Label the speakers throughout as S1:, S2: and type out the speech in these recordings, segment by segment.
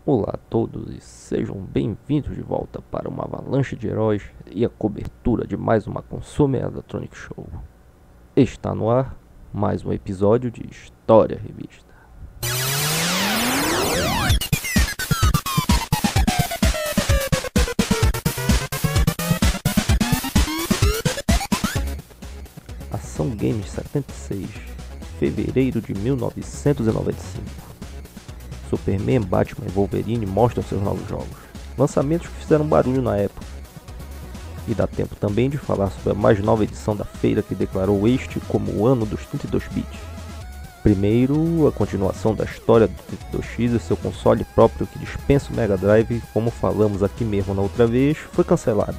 S1: Olá a todos e sejam bem-vindos de volta para uma avalanche de heróis e a cobertura de mais uma Consumer Electronic Show. Está no ar mais um episódio de História Revista. Ação Games 76, fevereiro de 1995. Superman, Batman e Wolverine mostram seus novos jogos, lançamentos que fizeram barulho na época. E dá tempo também de falar sobre a mais nova edição da feira que declarou este como o ano dos 32 bits. Primeiro, a continuação da história do 32X e seu console próprio que dispensa o Mega Drive, como falamos aqui mesmo na outra vez, foi cancelado.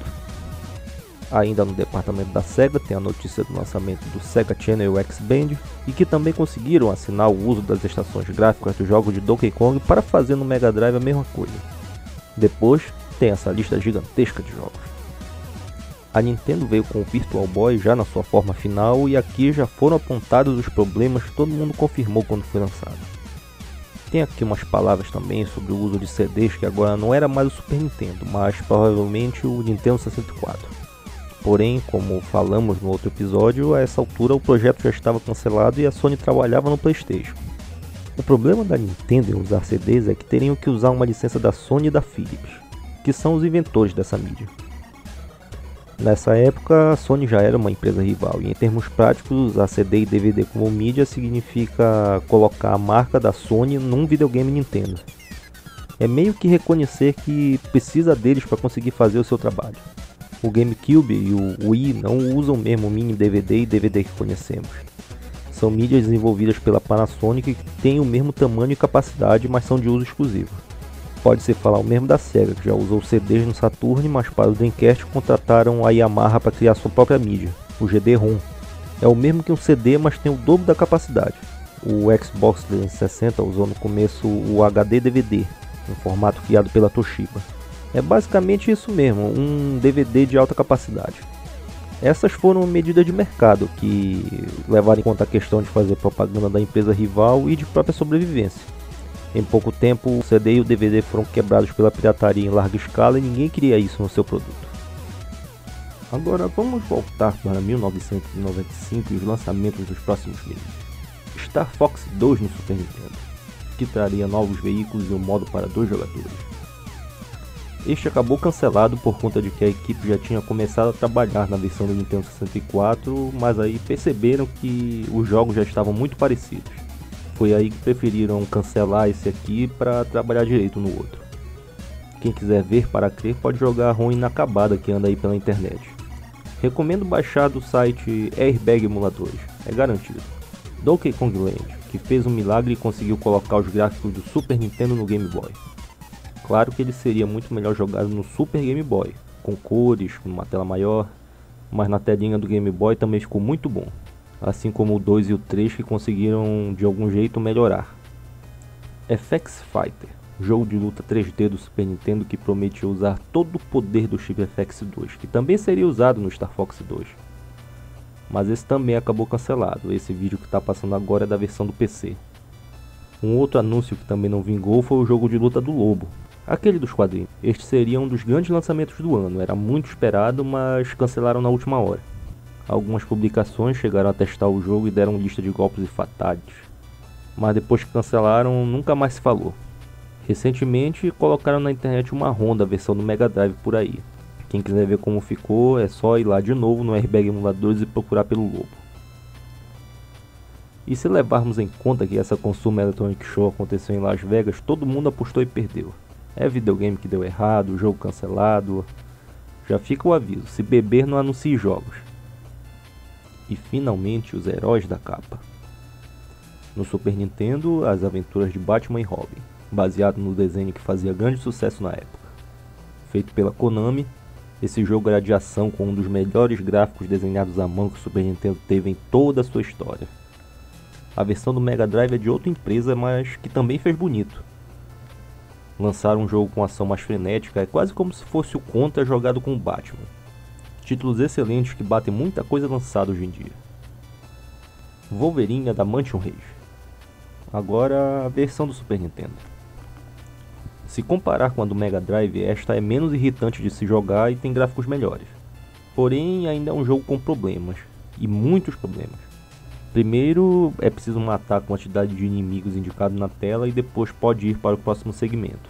S1: Ainda no departamento da Sega tem a notícia do lançamento do Sega Channel X-Band e que também conseguiram assinar o uso das estações gráficas do jogo de Donkey Kong para fazer no Mega Drive a mesma coisa. Depois tem essa lista gigantesca de jogos. A Nintendo veio com o Virtual Boy já na sua forma final e aqui já foram apontados os problemas que todo mundo confirmou quando foi lançado. Tem aqui umas palavras também sobre o uso de CDs que agora não era mais o Super Nintendo, mas provavelmente o Nintendo 64. Porém, como falamos no outro episódio, a essa altura o projeto já estava cancelado e a Sony trabalhava no PlayStation. O problema da Nintendo em usar CDs é que teriam que usar uma licença da Sony e da Philips, que são os inventores dessa mídia. Nessa época, a Sony já era uma empresa rival e em termos práticos, usar CD e DVD como mídia significa colocar a marca da Sony num videogame Nintendo. É meio que reconhecer que precisa deles para conseguir fazer o seu trabalho. O GameCube e o Wii não usam mesmo o mini DVD e DVD que conhecemos. São mídias desenvolvidas pela Panasonic que têm o mesmo tamanho e capacidade, mas são de uso exclusivo. Pode-se falar o mesmo da Sega, que já usou CDs no Saturn, mas para o Dreamcast contrataram a Yamaha para criar sua própria mídia, o GD-ROM. É o mesmo que um CD, mas tem o dobro da capacidade. O Xbox 360 usou no começo o HD DVD, um formato criado pela Toshiba. É basicamente isso mesmo, um DVD de alta capacidade. Essas foram medidas de mercado que levaram em conta a questão de fazer propaganda da empresa rival e de própria sobrevivência. Em pouco tempo, o CD e o DVD foram quebrados pela pirataria em larga escala e ninguém queria isso no seu produto. Agora vamos voltar para 1995 e os lançamentos dos próximos meses. Star Fox 2 no Super Nintendo, que traria novos veículos e um modo para 2 jogadores. Este acabou cancelado por conta de que a equipe já tinha começado a trabalhar na versão do Nintendo 64, mas aí perceberam que os jogos já estavam muito parecidos. Foi aí que preferiram cancelar esse aqui para trabalhar direito no outro. Quem quiser ver para crer pode jogar a ROM inacabada que anda aí pela internet. Recomendo baixar do site Airbag Emuladores, é garantido. Donkey Kong Land, que fez um milagre e conseguiu colocar os gráficos do Super Nintendo no Game Boy. Claro que ele seria muito melhor jogado no Super Game Boy, com cores, numa tela maior, mas na telinha do Game Boy também ficou muito bom, assim como o 2 e o 3 que conseguiram de algum jeito melhorar. FX Fighter, jogo de luta 3D do Super Nintendo que prometia usar todo o poder do chip FX2, que também seria usado no Star Fox 2. Mas esse também acabou cancelado, esse vídeo que está passando agora é da versão do PC. Um outro anúncio que também não vingou foi o jogo de luta do Lobo, aquele dos quadrinhos. Este seria um dos grandes lançamentos do ano, era muito esperado, mas cancelaram na última hora. Algumas publicações chegaram a testar o jogo e deram lista de golpes e fatalities, mas depois que cancelaram, nunca mais se falou. Recentemente colocaram na internet uma ROM da versão do Mega Drive por aí. Quem quiser ver como ficou, é só ir lá de novo no Airbag Emuladores e procurar pelo Lobo. E se levarmos em conta que essa Consumer Electronic Show aconteceu em Las Vegas, todo mundo apostou e perdeu. É videogame que deu errado, jogo cancelado. Já fica o aviso, se beber não anuncie jogos. E finalmente os heróis da capa. No Super Nintendo, as aventuras de Batman e Robin, baseado no desenho que fazia grande sucesso na época. Feito pela Konami, esse jogo era de ação com um dos melhores gráficos desenhados à mão que o Super Nintendo teve em toda a sua história. A versão do Mega Drive é de outra empresa, mas que também fez bonito. Lançar um jogo com ação mais frenética é quase como se fosse o Contra jogado com o Batman. Títulos excelentes que batem muita coisa lançada hoje em dia. Wolverine Adamantium Rage. Agora a versão do Super Nintendo. Se comparar com a do Mega Drive, esta é menos irritante de se jogar e tem gráficos melhores. Porém, ainda é um jogo com problemas, e muitos problemas. Primeiro, é preciso matar a quantidade de inimigos indicados na tela e depois pode ir para o próximo segmento.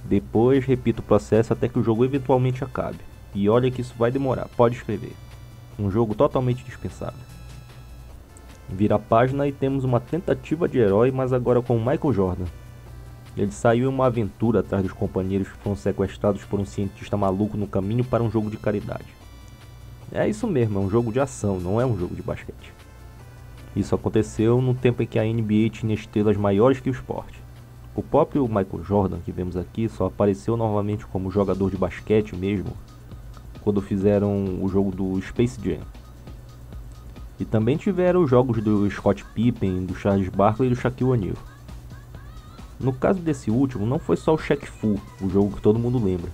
S1: Depois, repita o processo até que o jogo eventualmente acabe. E olha que isso vai demorar, pode escrever. Um jogo totalmente dispensável. Vira a página e temos uma tentativa de herói, mas agora com Michael Jordan. Ele saiu em uma aventura atrás dos companheiros que foram sequestrados por um cientista maluco no caminho para um jogo de caridade. É isso mesmo, é um jogo de ação, não é um jogo de basquete. Isso aconteceu no tempo em que a NBA tinha estrelas maiores que o esporte. O próprio Michael Jordan, que vemos aqui, só apareceu novamente como jogador de basquete mesmo, quando fizeram o jogo do Space Jam. E também tiveram os jogos do Scott Pippen, do Charles Barkley e do Shaquille O'Neal. No caso desse último, não foi só o Shaq Fu, o jogo que todo mundo lembra.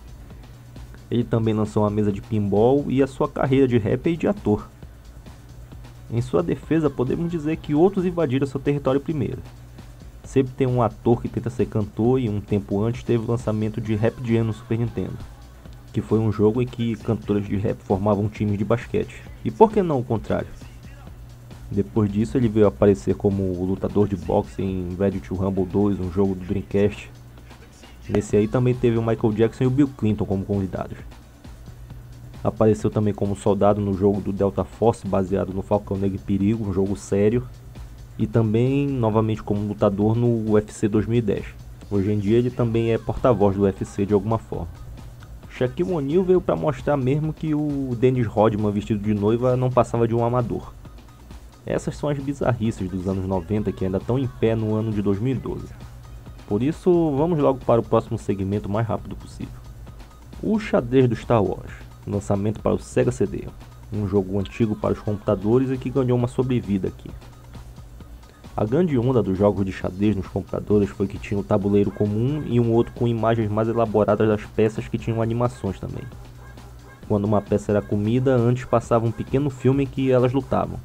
S1: Ele também lançou uma mesa de pinball e a sua carreira de rapper e de ator. Em sua defesa, podemos dizer que outros invadiram seu território primeiro. Sempre tem um ator que tenta ser cantor e um tempo antes teve o lançamento de Rap Jam no Super Nintendo, que foi um jogo em que cantores de rap formavam times de basquete. E por que não o contrário? Depois disso ele veio aparecer como o lutador de boxe em Ready to Rumble 2, um jogo do Dreamcast. Nesse aí também teve o Michael Jackson e o Bill Clinton como convidados. Apareceu também como soldado no jogo do Delta Force baseado no Falcão Negro e Perigo, um jogo sério. E também novamente como lutador no UFC 2010. Hoje em dia ele também é porta-voz do UFC de alguma forma. Shaquille O'Neal veio para mostrar mesmo que o Dennis Rodman vestido de noiva não passava de um amador. Essas são as bizarrices dos anos 90 que ainda estão em pé no ano de 2012. Por isso, vamos logo para o próximo segmento o mais rápido possível. O xadrez do Star Wars, lançamento para o Sega CD, um jogo antigo para os computadores e que ganhou uma sobrevida aqui. A grande onda dos jogos de xadrez nos computadores foi que tinha um tabuleiro comum e um outro com imagens mais elaboradas das peças que tinham animações também. Quando uma peça era comida, antes passava um pequeno filme em que elas lutavam.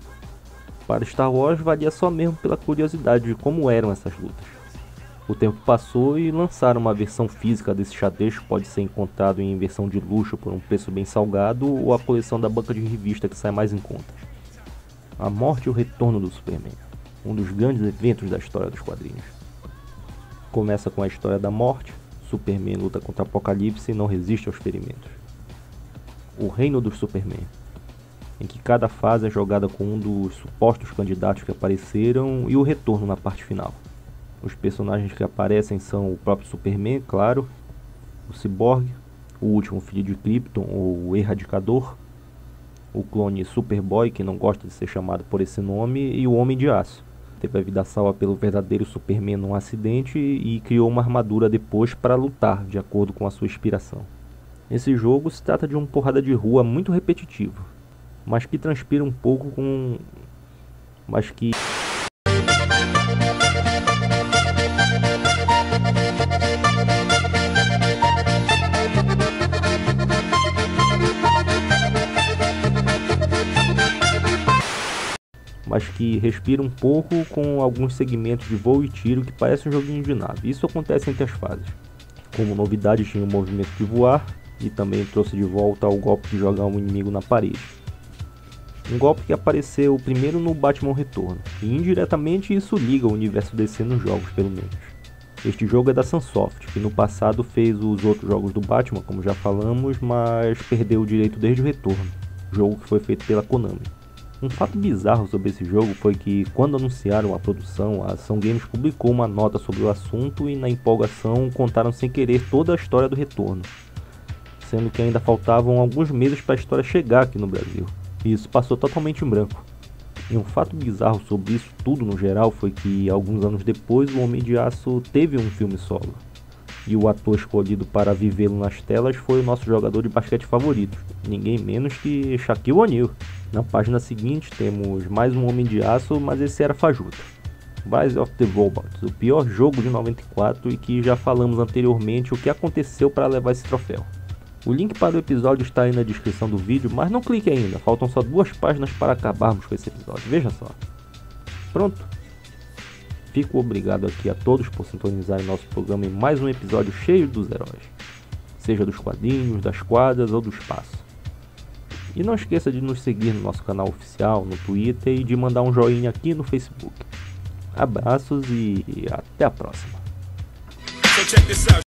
S1: Para Star Wars valia só mesmo pela curiosidade de como eram essas lutas. O tempo passou e lançaram uma versão física desse xadrez que pode ser encontrado em versão de luxo por um preço bem salgado ou a coleção da banca de revista que sai mais em conta. A morte e o retorno do Superman, um dos grandes eventos da história dos quadrinhos. Começa com a história da morte, Superman luta contra Apocalipse e não resiste aos ferimentos. O reino do Superman, em que cada fase é jogada com um dos supostos candidatos que apareceram e o retorno na parte final. Os personagens que aparecem são o próprio Superman, claro, o Cyborg, o último filho de Krypton, ou o Erradicador, o clone Superboy, que não gosta de ser chamado por esse nome, e o Homem de Aço. Teve a vida salva pelo verdadeiro Superman num acidente e criou uma armadura depois para lutar, de acordo com a sua inspiração. Esse jogo se trata de uma porrada de rua muito repetitivo, mas que transpira um pouco com... mas que respira um pouco com alguns segmentos de voo e tiro que parece um joguinho de nave. Isso acontece entre as fases. Como novidade tinha o movimento de voar e também trouxe de volta o golpe de jogar um inimigo na parede. Um golpe que apareceu primeiro no Batman Retorno, e indiretamente isso liga o universo DC nos jogos, pelo menos. Este jogo é da Sunsoft, que no passado fez os outros jogos do Batman, como já falamos, mas perdeu o direito desde o Retorno, jogo que foi feito pela Konami. Um fato bizarro sobre esse jogo foi que, quando anunciaram a produção, a Ação Games publicou uma nota sobre o assunto e na empolgação contaram sem querer toda a história do Retorno, sendo que ainda faltavam alguns meses para a história chegar aqui no Brasil. E isso passou totalmente em branco. E um fato bizarro sobre isso tudo no geral foi que, alguns anos depois, o Homem de Aço teve um filme solo. E o ator escolhido para vivê-lo nas telas foi o nosso jogador de basquete favorito, ninguém menos que Shaquille O'Neal. Na página seguinte temos mais um Homem de Aço, mas esse era fajuto. Rise of the Robots, o pior jogo de 94 e que já falamos anteriormente o que aconteceu para levar esse troféu. O link para o episódio está aí na descrição do vídeo, mas não clique ainda, faltam só 2 páginas para acabarmos com esse episódio, veja só. Pronto. Fico obrigado aqui a todos por sintonizarem nosso programa em mais um episódio cheio dos heróis, seja dos quadrinhos, das quadras ou do espaço. E não esqueça de nos seguir no nosso canal oficial, no Twitter e de mandar um joinha aqui no Facebook. Abraços e até a próxima.
S2: So check this out,